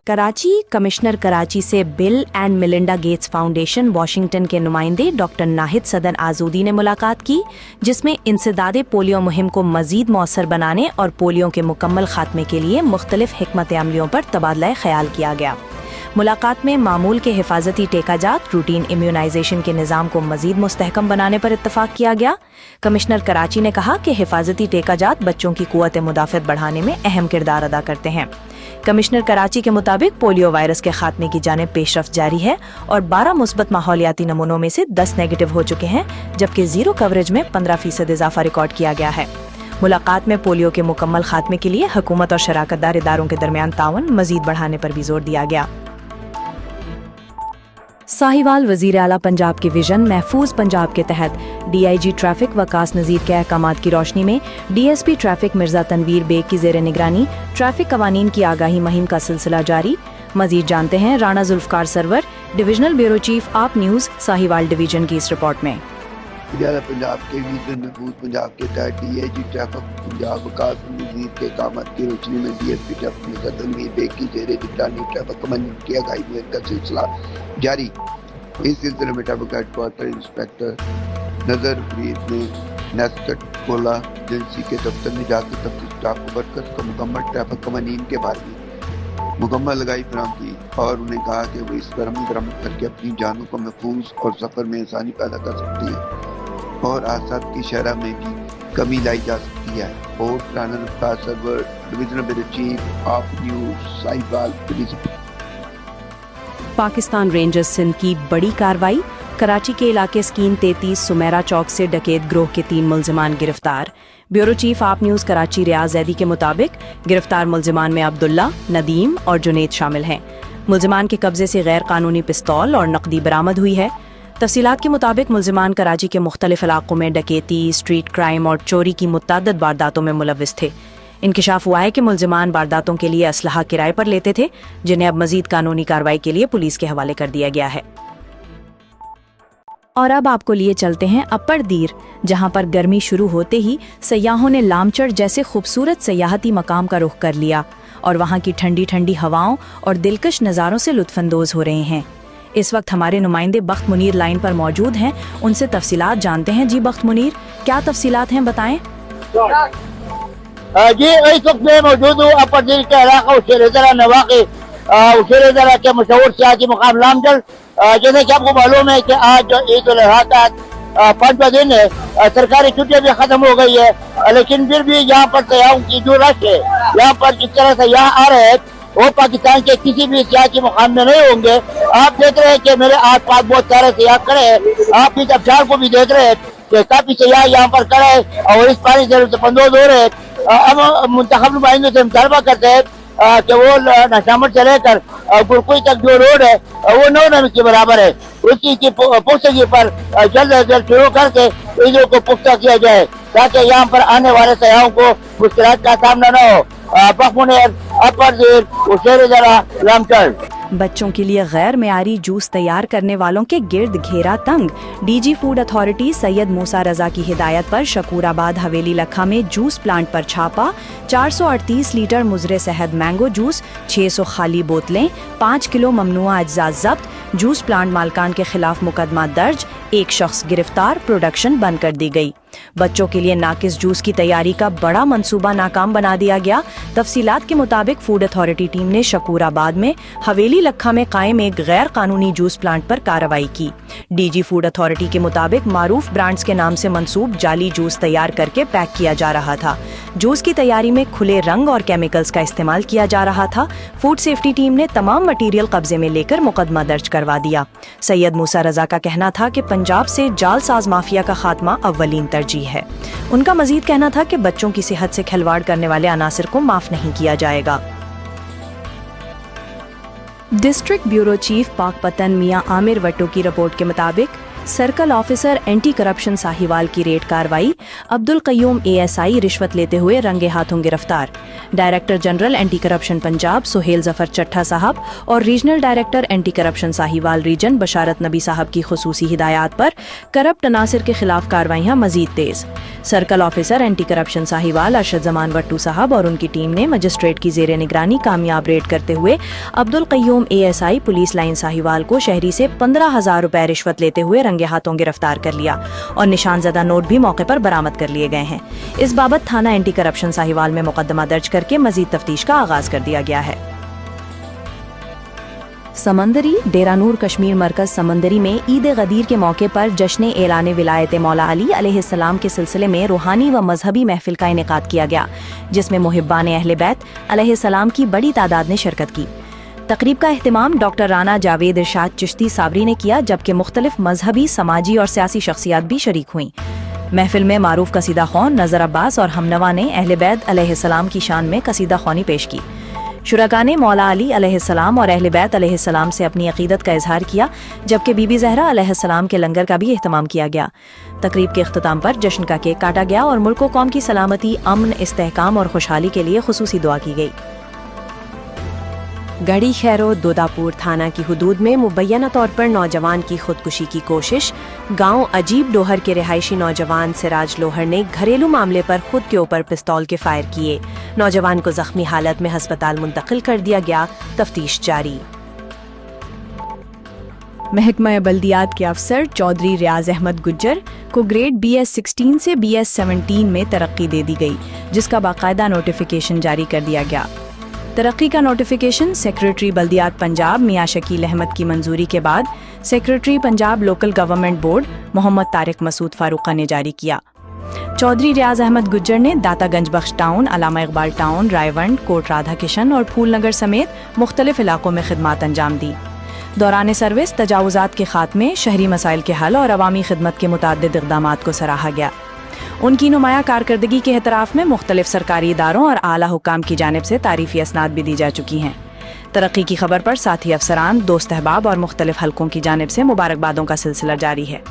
Karachi commissioner Karachi से bill and Melinda Gates foundation Washington के नुमाइंदे डॉक्टर नाहिद सदन आजूदी ने मुलाकात की, जिसमें इंसदादे पोलियो मुहिम को मजीद मौसर बनाने और पोलियो के मुकम्मल खात्मे के लिए मुख्तलिफ हिकमत अमलियों पर तबादला ख्याल किया गया। मुलाकात में मामूल के हिफाजती टेकाजात रूटीन इम्यूनाइजेशन के निज़ाम को मजीद मुस्तहकम बनाने पर इत्तफाक किया गया। कमिश्नर कराची ने कहा कि हिफाजती टेकाजात बच्चों की कुव्वत मुदाफ़त बढ़ाने में अहम किरदार अदा करते हैं। कमिश्नर कराची के मुताबिक पोलियो वायरस के खात्मे की जानिब पेशरफ्त जारी है और 12 मुस्बत माहौलियाती नमूनों में से 10 नेगेटिव हो चुके हैं, जबकि जीरो कवरेज में 15% इजाफा रिकॉर्ड किया गया है। मुलाकात में पोलियो के मुकम्मल खात्मे के लिए हुकूमत और शराकतदार इदारों के दरमियान ताउन मजीद बढ़ाने पर भी जोर दिया गया। साहिवाल वज़ीर आला पंजाब के विजन महफूज पंजाब के तहत DIG ट्रैफिक वकास नज़ीर के अहकामात की रोशनी में DSP ट्रैफिक मिर्जा तनवीर बेग की ज़ेर निगरानी ट्रैफिक कवानीन की आगाही मुहिम का सिलसिला जारी। मजीद जानते हैं Rana Zulfiqar Sarwar, divisional bureau chief Aap news Sahiwal division की इस रिपोर्ट में। पंजाब के विजन महफूज पंजाब के तहत DIG ट्रैफिक पंजाब वकास नज़ीर के अहकामात की रोशनी में DSP ट्रैफिक मिर्जा तनवीर बेग की ज़ेर निगरानी ट्रैफिक कवानीन की आगाही मुहिम का सिलसिला जारी। इस सिलसिले में ट्रैफिक हेडक्वार्टर इंस्पेक्टर नजर फरीद ने नेस्कट कोला एजेंसी के दफ्तर में जाकर तफ्तीश स्टाफ को वर्कर्स को मुकम्मल ट्रैफिक कवानीन के बारे में मुकम्मल लगाई फराहम की और उन्हें कहा कि वो इस पर अमल दरामद करके अपनी जानों को महफूज और सफ़र में आसानी पैदा कर सकती है और हादसात की शरह में भी कमी लाई जा सकती है। और Rana Zulfiqar Sarwar, divisional bureau chief Aap news Sahiwal division. Pakistan rangers Sindh की बड़ी कार्रवाई, कराची के इलाके स्कीन 33 सुमेरा चौक से डकैत ग्रोह के 3 मुलजिमान गिरफ्तार। Bureau chief Aap news Karachi रियाज जैदी के मुताबिक गिरफ्तार मुलजिमान में अब्दुल्ला, नदीम और जुनेद शामिल हैं। मुलजिमान के कब्जे से गैर कानूनी पिस्तौल और नकदी बरामद हुई है। तफसीलात के मुताबिक मुलजिमान कराची के मुख्तलिफ इलाकों में डकैती, स्ट्रीट क्राइम और चोरी की मुतअद्दिद वारदातों में मुलव्विस थे। इंकिशाफ हुआ है कि मुलजिमान वारदातों के लिए असलहा किराए पर लेते थे, जिन्हें अब मजीद कानूनी कार्रवाई के लिए पुलिस के हवाले कर दिया गया है। और अब आपको लिए चलते हैं अपर दीर, जहां पर गर्मी शुरू होते ही सयाहों ने लामचड़ जैसे खूबसूरत सयाहती मकाम का रुख कर लिया और वहां की ठंडी ठंडी हवाओं और दिलकश नज़ारों से लुत्फानंदोज हो रहे हैं। इस वक्त हमारे नुमाइंदे बख्त मुनीर लाइन पर मौजूद हैं, उनसे तफसीलात जानते हैं। जी बख्त मुनीर, क्या तफसीलात हैं, बताएं। जी इस वक्त मैं मौजूद हूँ अपर दीर के इलाका उशेरदरा नवाकी उशेरदरा के मशहूर सियासी मुकाम लामचड़। जैसे कि आपको मालूम है कि आज ईद उल अजहा का 5वां दिन है, सरकारी छुट्टियां भी खत्म हो गई है, लेकिन फिर भी यहाँ पर सयाहों की जो रश है, यहाँ पर जिस तरह से यहाँ आ रहे हैं वो पाकिस्तान के किसी भी सियासी मुकाम में नहीं होंगे। आप देख रहे हैं कि मेरे आस पास बहुत सारे सयाह खड़े हैं। आप इस अफसार को भी देख रहे हैं कि काफी सयाह यहाँ पर खड़े हैं और इस पानी से लुत्फानंदोज हो रहे हैं। अब मुंतखब नुमाइंदों से मुतालबा करते हैं कि वो नशामत से लेकर गुरकुई तक जो रोड है वो 9 नमी के बराबर है, उसकी पुख्तगी पर जल्द अज जल्द शुरू करके चीजों को पुख्ता किया जाए ताकि यहाँ पर आने वाले सयाहों को मुश्किलात का सामना न हो। अपर दीर उशेरदरा लामचड़। बच्चों के लिए गैर मेयारी जूस तैयार करने वालों के गिर्द घेरा तंग। DG फूड अथॉरिटी सैयद मूसा रजा की हिदायत पर शकूराबाद हवेली लखा में जूस प्लांट पर छापा। 438 लीटर मुजरे शहद मैंगो जूस, 600 खाली बोतलें, 5 किलो ममनुआ अज्जा जब्त। जूस प्लांट मालकान के खिलाफ मुकदमा दर्ज, 1 शख्स गिरफ्तार, प्रोडक्शन बंद कर दी गई। बच्चों के लिए नाकिस जूस की तैयारी का बड़ा मंसूबा नाकाम बना दिया गया। तफसीलात के मुताबिक फूड अथॉरिटी टीम ने शकूराबाद में हवेली लखा में कायम एक गैर कानूनी जूस प्लांट पर कार्रवाई की। DG फूड अथॉरिटी के मुताबिक मारूफ ब्रांड्स के नाम से मंसूब जाली जूस तैयार करके पैक किया जा रहा था। जूस की तैयारी में खुले रंग और केमिकल्स का इस्तेमाल किया जा रहा था। फूड सेफ्टी टीम ने तमाम मटीरियल कब्जे में लेकर मुकदमा दर्ज करवा दिया। सैयद मूसा रजा का कहना था कि पंजाब से जालसाज माफिया का खात्मा अव्वलीन तरजीह है। उनका मजीद कहना था कि बच्चों की सेहत से खिलवाड़ करने वाले अनासिर को माफ नहीं किया जाएगा। डिस्ट्रिक्ट ब्यूरो चीफ पाकपतन मियां आमिर वट्टो की रिपोर्ट के मुताबिक circle officer anti corruption Sahiwal की रेड कार्रवाई, अब्दुल कय्यूम ASI रिश्वत लेते हुए रंगे हाथों गिरफ्तार। Director general anti corruption Punjab Suhail Zafar Chattha साहब और regional director anti corruption Sahiwal region Basharat Nabi साहब की खुसूसी हिदायत पर करप्ट अनासिर के खिलाफ कार्रवाइयां मजीद तेज। Circle officer anti corruption Sahiwal Arshad Zaman Wattoo साहब और उनकी टीम ने मजिस्ट्रेट की जेर निगरानी कामयाब रेड करते हुए Abdul Qayyum ASI police line Sahiwal को शहरी से 15,000 रुपए रिश्वत लेते हुए रंगे हाथों गिरफ्तार कर लिया और निशानजदा नोट भी मौके पर बरामद कर लिए गए हैं। इस बाबत थाना एंटी करप्शन साहिवाल में मुकदमा दर्ज करके मजीद तफ्तीश का आगाज कर दिया गया है। समंदरी डेरा नूर कश्मीर मरकज समंदरी में ईद गदीर के मौके पर जश्न एलान विलायत मौला अली अलैहिस्सलाम के सिलसिले में रूहानी व मजहबी महफिल का इनेकाद किया गया, जिसमें मुहिब्बान अहले बैत अलैहिस्सलाम की बड़ी तादाद ने शिरकत की। तकरीब का एहतमाम डॉक्टर राना जावेद इरशाद चिश्ती साबरी ने किया, जबकि मुख्तलिफ मजहबी, समाजी और सियासी शख्सियात भी शरीक हुईं। महफिल में मारूफ कसीदा ख़्वान नज़र अब्बास और हमनवा ने अहले बैत अलैहिस्सलाम की शान में कसीदा ख़्वानी पेश की। शुरका ने मौला अली अलैहिस्सलाम और अहले बैत अलैहिस्सलाम से अपनी अकीदत का इजहार किया, जबकि बीबी ज़हरा अलैहिस्सलाम के लंगर का भी एहतमाम किया गया। तकरीब के इख्तिताम पर जश्न का केक काटा गया और मुल्क व कौम की सलामती, अमन, इस्तेहकाम और खुशहाली के लिए खुसूसी दुआ की गई। गढ़ी खैरो दोदापुर थाना की हुदूद में मुबैना तौर पर नौजवान की खुदकुशी की कोशिश। गांव अजीब डोहर के रिहायशी नौजवान सिराज लोहर ने घरेलू मामले पर खुद के ऊपर पिस्तौल के फायर किए। नौजवान को जख्मी हालत में अस्पताल मुंतकिल कर दिया गया, तफ्तीश जारी। महकमा बल्दियात के अफसर चौधरी रियाज अहमद गुज्जर को ग्रेड BS 16 से BS 17 में तरक्की दे दी गई, जिसका बाकायदा नोटिफिकेशन जारी कर दिया गया। तरक्की का नोटिफिकेशन सेक्रेटरी बल्दियात पंजाब मियां शकील अहमद की मंजूरी के बाद secretary Punjab local government board Mohammad Tariq Masood Farooqa ने जारी किया। चौधरी रियाज अहमद गुज्जर ने दातागंज बख्श टाउन, अलामा इकबाल टाउन, रायवंड, कोट राधा किशन और फूलनगर समेत मुख्तलिफ इलाकों में खिदमात अंजाम दी। दौरान सर्विस तजावुजात के खात्मे, शहरी मसाइल के हल और अवामी खिदमत के मुताद्दिद इक़दामात को सराहा गया। उनकी नुमाया कारकर्दगी के एतराफ़ में मुख्तलिफ सरकारी इदारों और आला हुकाम की जानिब से तारीफ़ी असनाद भी दी जा चुकी हैं। तरक्की की खबर पर साथी अफसरान, दोस्त अहबाब और मुख्तलिफ हलकों की जानिब से मुबारकबादों का सिलसिला जारी है।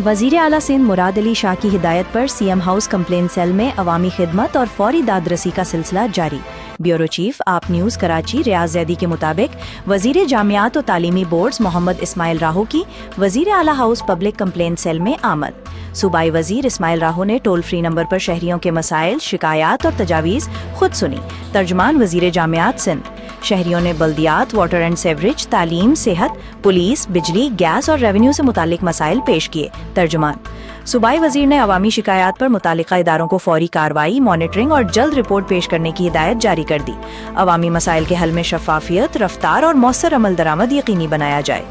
वज़ीर आला सिंध मुराद अली शाह की हिदायत पर CM हाउस कंप्लेन सेल में अवामी खिदमत और फौरी दादरसी का सिलसिला जारी। Bureau chief Aap news Karachi रियाज जैदी के मुताबिक वज़ीर जामियात और तालीमी बोर्ड्स मोहम्मद इस्माइल राहो की वज़ीर आला हाउस पब्लिक कंप्लेन सेल में आमद। सूबाई वज़ीर इस्माइल राहो ने टोल फ्री नंबर पर शहरियों के मसाइल, शिकायत और तजावीज़ खुद सुनी। तर्जुमान वज़ीर जामियात सिंध। शहरियों ने बल्दियात, वाटर एंड सेवरेज, तालीम, सेहत, पुलिस, बिजली, गैस और रेवेन्यू से मुतालिक मसाइल पेश किए। तर्जुमान सूबाई वज़ीर ने अवामी शिकायत पर मुतालिका इदारों को फौरी कार्रवाई, मॉनिटरिंग और जल्द रिपोर्ट पेश करने की हिदायत जारी कर दी। अवामी मसाइल के हल में शफाफियत, रफ्तार और मौसर अमल दरामद यकीनी बनाया जाए।